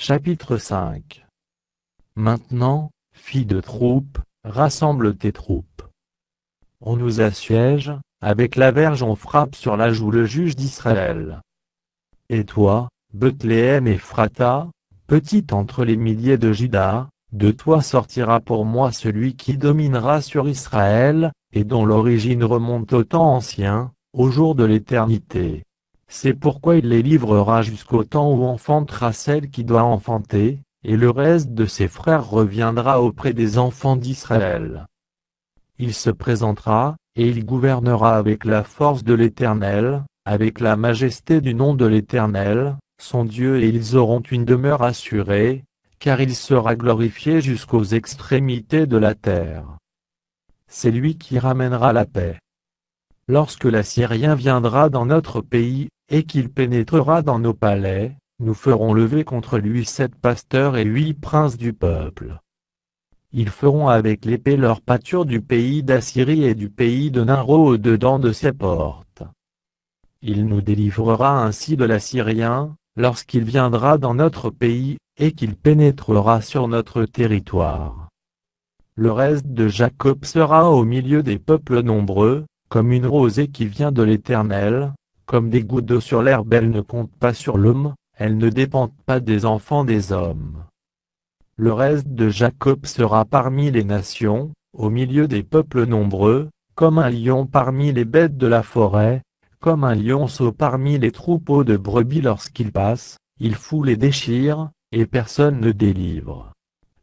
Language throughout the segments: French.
Chapitre 5. Maintenant, filles de troupes, rassemble tes troupes. On nous assiège, avec la verge on frappe sur la joue le juge d'Israël. Et toi, Bethléem Ephrata, petite entre les milliers de Juda, de toi sortira pour moi celui qui dominera sur Israël, et dont l'origine remonte au temps ancien, au jour de l'éternité. C'est pourquoi il les livrera jusqu'au temps où enfantera celle qui doit enfanter, et le reste de ses frères reviendra auprès des enfants d'Israël. Il se présentera, et il gouvernera avec la force de l'Éternel, avec la majesté du nom de l'Éternel, son Dieu, et ils auront une demeure assurée, car il sera glorifié jusqu'aux extrémités de la terre. C'est lui qui ramènera la paix. Lorsque l'Assyrien viendra dans notre pays, et qu'il pénétrera dans nos palais, nous ferons lever contre lui 7 pasteurs et 8 princes du peuple. Ils feront avec l'épée leur pâture du pays d'Assyrie et du pays de Nimrod au-dedans de ses portes. Il nous délivrera ainsi de l'Assyrien, lorsqu'il viendra dans notre pays, et qu'il pénétrera sur notre territoire. Le reste de Jacob sera au milieu des peuples nombreux, comme une rosée qui vient de l'Éternel, comme des gouttes d'eau sur l'herbe. Elle ne compte pas sur l'homme, elle ne dépend pas des enfants des hommes. Le reste de Jacob sera parmi les nations, au milieu des peuples nombreux, comme un lion parmi les bêtes de la forêt, comme un lionceau parmi les troupeaux de brebis. Lorsqu'il passe, il foule et déchire, et personne ne délivre.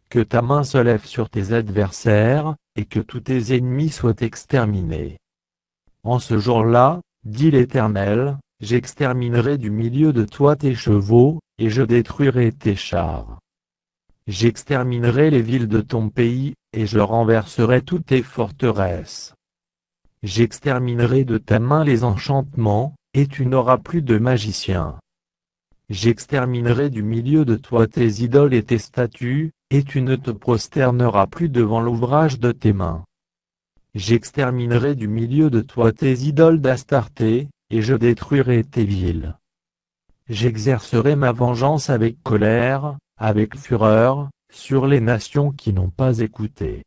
Que ta main se lève sur tes adversaires, et que tous tes ennemis soient exterminés. En ce jour-là, dit l'Éternel, j'exterminerai du milieu de toi tes chevaux, et je détruirai tes chars. J'exterminerai les villes de ton pays, et je renverserai toutes tes forteresses. J'exterminerai de ta main les enchantements, et tu n'auras plus de magiciens. J'exterminerai du milieu de toi tes idoles et tes statues, et tu ne te prosterneras plus devant l'ouvrage de tes mains. J'exterminerai du milieu de toi tes idoles d'Astarté, et je détruirai tes villes. J'exercerai ma vengeance avec colère, avec fureur, sur les nations qui n'ont pas écouté.